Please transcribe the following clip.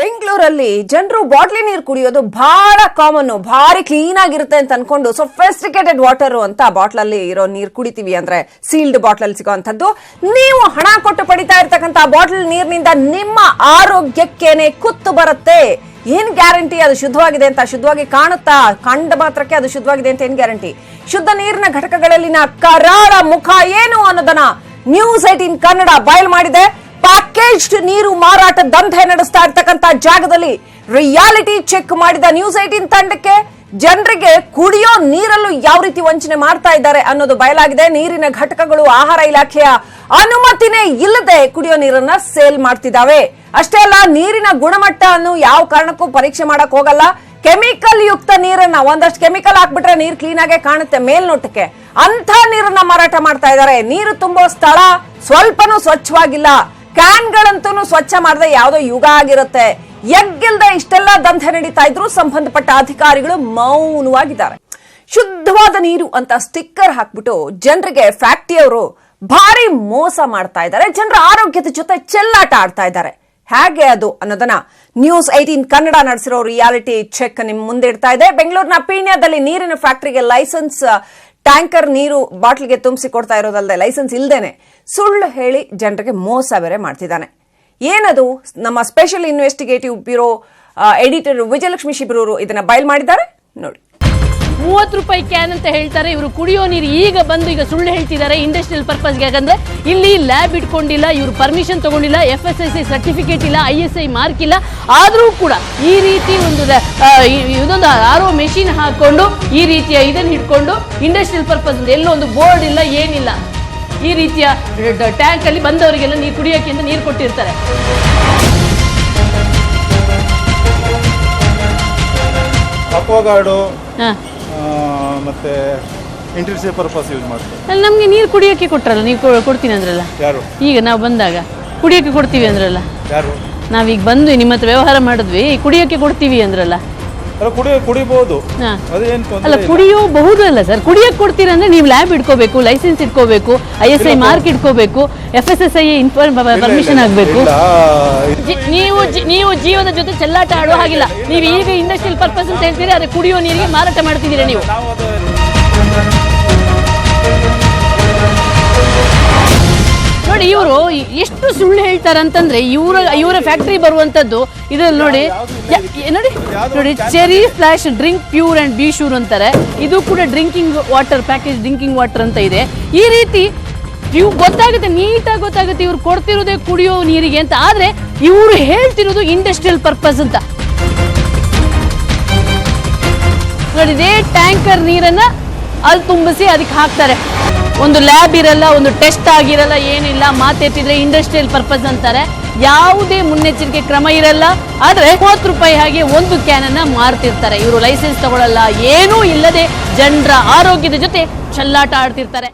ಬೆಂಗಳೂರಲ್ಲಿ ಜನರು ಬಾಟ್ಲಿ ನೀರು ಕುಡಿಯೋದು ಬಹಳ ಕಾಮನ್, ಭಾರಿ ಕ್ಲೀನ್ ಆಗಿರುತ್ತೆ ಅಂತ ಅನ್ಕೊಂಡು ಸೊಫಿಸ್ಟಿಕೇಟೆಡ್ ವಾಟರ್ ಅಂತ ಬಾಟ್ಲಲ್ಲಿ ಇರೋ ನೀರು ಕುಡಿತೀವಿ. ಅಂದ್ರೆ ಸೀಲ್ಡ್ ಬಾಟ್ಲಲ್ಲಿ ಸಿಗೋಂಥದ್ದು. ನೀವು ಹಣ ಕೊಟ್ಟು ಪಡಿತಾ ಇರ್ತಕ್ಕಂಥ ಬಾಟ್ಲ್ ನೀರಿನಿಂದ ನಿಮ್ಮ ಆರೋಗ್ಯಕ್ಕೇನೆ ಕುತ್ತು ಬರುತ್ತೆ. ಏನ್ ಗ್ಯಾರಂಟಿ ಅದು ಶುದ್ಧವಾಗಿದೆ ಅಂತ? ಶುದ್ಧವಾಗಿ ಕಾಣುತ್ತಾ? ಕಂಡ ಮಾತ್ರಕ್ಕೆ ಅದು ಶುದ್ಧವಾಗಿದೆ ಅಂತ ಏನ್ ಗ್ಯಾರಂಟಿ? ಶುದ್ಧ ನೀರಿನ ಘಟಕಗಳಲ್ಲಿನ ಕರಾಳ ಮುಖ ಏನು ಅನ್ನೋದನ್ನ ನ್ಯೂಸ್ 18 ಕನ್ನಡ ಬಯಲು ಮಾಡಿದೆ. ಪ್ಯಾಕೇಜ್ಡ್ ನೀರು ಮಾರಾಟ ದಂಧೆ ನಡೆಸ್ತಾ ಇರ್ತಕ್ಕಂಥ ಜಾಗದಲ್ಲಿ ರಿಯಾಲಿಟಿ ಚೆಕ್ ಮಾಡಿದ ನ್ಯೂಸ್ 18 ತಂಡಕ್ಕೆ ಜನರಿಗೆ ಕುಡಿಯೋ ನೀರಲ್ಲೂ ಯಾವ ರೀತಿ ವಂಚನೆ ಮಾಡ್ತಾ ಇದ್ದಾರೆ ಅನ್ನೋದು ಬಯಲಾಗಿದೆ. ನೀರಿನ ಘಟಕಗಳು ಆಹಾರ ಇಲಾಖೆಯ ಅನುಮತಿನೇ ಇಲ್ಲದೆ ಕುಡಿಯೋ ನೀರನ್ನ ಸೇಲ್ ಮಾಡ್ತಿದ್ದಾವೆ. ಅಷ್ಟೇ ಅಲ್ಲ, ನೀರಿನ ಗುಣಮಟ್ಟ ಅನ್ನು ಯಾವ ಕಾರಣಕ್ಕೂ ಪರೀಕ್ಷೆ ಮಾಡಕ್ ಹೋಗಲ್ಲ. ಕೆಮಿಕಲ್ ಯುಕ್ತ ನೀರನ್ನ, ಒಂದಷ್ಟು ಕೆಮಿಕಲ್ ಹಾಕ್ಬಿಟ್ರೆ ನೀರು ಕ್ಲೀನ್ ಆಗೇ ಕಾಣುತ್ತೆ ಮೇಲ್ನೋಟಕ್ಕೆ, ಅಂತ ನೀರನ್ನ ಮಾರಾಟ ಮಾಡ್ತಾ ಇದ್ದಾರೆ. ನೀರು ತುಂಬೋ ಸ್ಥಳ ಸ್ವಲ್ಪನೂ ಸ್ವಚ್ಛವಾಗಿಲ್ಲ. ಕ್ಯಾನ್ಗಳಂತೂ ಸ್ವಚ್ಛ ಮಾಡದೆ ಯಾವುದೋ ಯುಗ ಆಗಿರುತ್ತೆ. ಎಗ್ಗಿಲ್ದೆ ಇಷ್ಟೆಲ್ಲ ದಂಧೆ ನಡೀತಾ ಇದ್ರು ಸಂಬಂಧಪಟ್ಟ ಅಧಿಕಾರಿಗಳು ಮೌನವಾಗಿದ್ದಾರೆ. ಶುದ್ಧವಾದ ನೀರು ಅಂತ ಸ್ಟಿಕ್ಕರ್ ಹಾಕ್ಬಿಟ್ಟು ಜನರಿಗೆ ಫ್ಯಾಕ್ಟರಿಯವರು ಭಾರಿ ಮೋಸ ಮಾಡ್ತಾ ಇದ್ದಾರೆ. ಜನರ ಆರೋಗ್ಯದ ಜೊತೆ ಚೆಲ್ಲಾಟ ಆಡ್ತಾ ಇದ್ದಾರೆ. ಹೇಗೆ ಅದು ಅನ್ನೋದನ್ನ ನ್ಯೂಸ್ 18 ಕನ್ನಡ ನಡೆಸಿರೋ ರಿಯಾಲಿಟಿ ಚೆಕ್ ನಿಮ್ ಮುಂದೆ ಇಡ್ತಾ ಇದೆ. ಬೆಂಗಳೂರಿನ ಪೀಣ್ಯದಲ್ಲಿ ನೀರಿನ ಫ್ಯಾಕ್ಟರಿಗೆ ಲೈಸೆನ್ಸ್ ಟ್ಯಾಂಕರ್ ನೀರು ಬಾಟ್ಲಿಗೆ ತುಂಬಿಸಿ ಕೊಡ್ತಾ ಇರೋದಲ್ಲದೆ ಲೈಸೆನ್ಸ್ ಇಲ್ದೇನೆ ಸುಳ್ಳು ಹೇಳಿ ಜನರಿಗೆ ಮೋಸ ಬೇರೆ ಮಾಡ್ತಿದ್ದಾನೆ. ಏನದು? ನಮ್ಮ special investigative bureau editor Vijayalakshmi Shibruru ಇದನ್ನ ಬಯಲು ಮಾಡಿದ್ದಾರೆ, ನೋಡಿ. 30 ರೂಪಾಯಿ ಕ್ಯಾನ್ ಅಂತ ಹೇಳ್ತಾರೆ ಇವರು. ಕುಡಿಯೋ ನೀರು ಈಗ ಸುಳ್ಳು ಹೇಳ್ತಿದ್ದಾರೆ ಇಂಡಸ್ಟ್ರಿಯಲ್ ಪರ್ಪಸ್ಗೆ. ಯಾಕಂದ್ರೆ ಇಲ್ಲಿ ಲ್ಯಾಬ್ ಇಟ್ಕೊಂಡಿಲ್ಲ, ಇವರು ಪರ್ಮಿಷನ್ ತಗೊಂಡಿಲ್ಲ, FSSAI ಸರ್ಟಿಫಿಕೇಟ್ ಇಲ್ಲ, ISI ಮಾರ್ಕ್ ಇಲ್ಲ. ಆದ್ರೂ ಕೂಡ ಈ ರೀತಿ ಇದೊಂದು RO ಮೆಷಿನ್ ಹಾಕೊಂಡು ಈ ರೀತಿಯ ಇದನ್ನು ಹಿಡ್ಕೊಂಡು ಇಂಡಸ್ಟ್ರಿಯಲ್ ಪರ್ಪಸ್ ಎಲ್ಲೋ ಒಂದು ಬೋರ್ಡ್ ಇಲ್ಲ, ಏನಿಲ್ಲ, ಈ ರೀತಿಯ ಟ್ಯಾಂಕ್ ಅಲ್ಲಿ ಬಂದವರಿಗೆಲ್ಲ ನೀರು ಕುಡಿಯೋಕೆ ಅಂತ ನೀರು ಕೊಟ್ಟಿರ್ತಾರೆ. ಅಕ್ವಾಗಾರ್ಡು ಮತ್ತೆ ಇಂಡಸ್ಟ್ರಿಯಲ್ ಪರ್ಪಸ್ ಯೂಸ್ ಮಾಡ್ತಾರೆ. ಅಲ್ಲಿ ನಮಗೆ ನೀರು ಕುಡಿಯೋಕೆ ಕೊಟ್ರಲ್ಲ, ನೀವು ಕೊಡ್ತೀನಿ ಅಂದ್ರಲ್ಲ. ಯಾರು? ಈಗ ನಾವು ಬಂದಾಗ ಕುಡಿಯೋಕೆ ಕೊಡ್ತೀವಿ ಅಂದ್ರಲ್ಲ. ಯಾರು? ನಾವೀಗ ಬಂದ್ವಿ ನಿಮ್ಮ ಹತ್ರ ವ್ಯವಹಾರ ಮಾಡಿದ್ವಿ, ಕುಡಿಯೋಕೆ ಕೊಡ್ತೀವಿ ಅಂದ್ರಲ್ಲ. ಕುಡಿಬಹುದು. ಅಲ್ಲ, ಕುಡಿಯಬಹುದು ಅಲ್ಲ ಸರ್, ಕುಡಿಯೋಕೆ ಕೊಡ್ತೀರಾ ಅಂದ್ರೆ ನೀವು ಲ್ಯಾಬ್ ಇಟ್ಕೋಬೇಕು, ಲೈಸೆನ್ಸ್ ಇಟ್ಕೋಬೇಕು, ISI ಮಾರ್ಕ್ ಇಟ್ಕೋಬೇಕು, FSSAI ಪರ್ಮಿಷನ್ ಆಗಬೇಕು. ನೀವು ಜೀವದ ಜೊತೆ ಚೆಲ್ಲಾಟ ಆಡೋ ಹಾಗಿಲ್ಲ. ನೀವು ಈಗ ಇಂಡಸ್ಟ್ರಿಯಲ್ ಪರ್ಪಸ್ ಅಂತ ಹೇಳ್ತೀರಿ, ಅದೇ ಕುಡಿಯೋ ನೀರಿಗೆ ಮಾರಾಟ ಮಾಡ್ತಿದ್ದೀರಾ ನೀವು. ನೋಡಿ, ಇವರು ಎಷ್ಟು ಸುಳ್ಳು ಹೇಳ್ತಾರೆ ಅಂತಂದ್ರೆ, ಇವರ ಫ್ಯಾಕ್ಟರಿ ಬರುವಂತದ್ದು ಇದ್ರಲ್ಲಿ ನೋಡಿ cherry flash drink pure and B sure ಅಂತಾರೆ. ಇದು ಕೂಡ drinking water, package drinking water ಅಂತ ಇದೆ. ಈ ರೀತಿ ಇವು ಗೊತ್ತಾಗುತ್ತೆ, ನೀಟಾಗಿ ಗೊತ್ತಾಗುತ್ತೆ ಇವ್ರು ಕೊಡ್ತಿರೋದೇ ಕುಡಿಯೋ ನೀರಿಗೆ ಅಂತ. ಆದ್ರೆ ಇವರು ಹೇಳ್ತಿರೋದು ಇಂಡಸ್ಟ್ರಿಯಲ್ ಪರ್ಪಸ್ ಅಂತ. ನೋಡಿ, ಇದೇ ಟ್ಯಾಂಕರ್ ನೀರನ್ನ ಅಲ್ಲಿ ತುಂಬಿಸಿ ಅದಕ್ಕೆ ಹಾಕ್ತಾರೆ. ಒಂದು ಲ್ಯಾಬ್ ಇರಲ್ಲ, ಒಂದು ಟೆಸ್ಟ್ ಆಗಿರಲ್ಲ, ಏನಿಲ್ಲ. ಮಾತೆತ್ತಿದ್ರೆ ಇಂಡಸ್ಟ್ರಿಯಲ್ ಪರ್ಪಸ್ ಅಂತಾರೆ. ಯಾವುದೇ ಮುನ್ನೆಚ್ಚರಿಕೆ ಕ್ರಮ ಇರಲ್ಲ. ಆದ್ರೆ 30 ರೂಪಾಯಿ ಹಾಗೆ ಒಂದು ಕ್ಯಾನ್ ಅನ್ನ ಮಾರ್ತಿರ್ತಾರೆ. ಇವರು ಲೈಸೆನ್ಸ್ ತಗೊಳ್ಳಲ್ಲ, ಏನೂ ಇಲ್ಲದೆ ಜನರ ಆರೋಗ್ಯದ ಜೊತೆ ಚೆಲ್ಲಾಟ ಆಡ್ತಿರ್ತಾರೆ.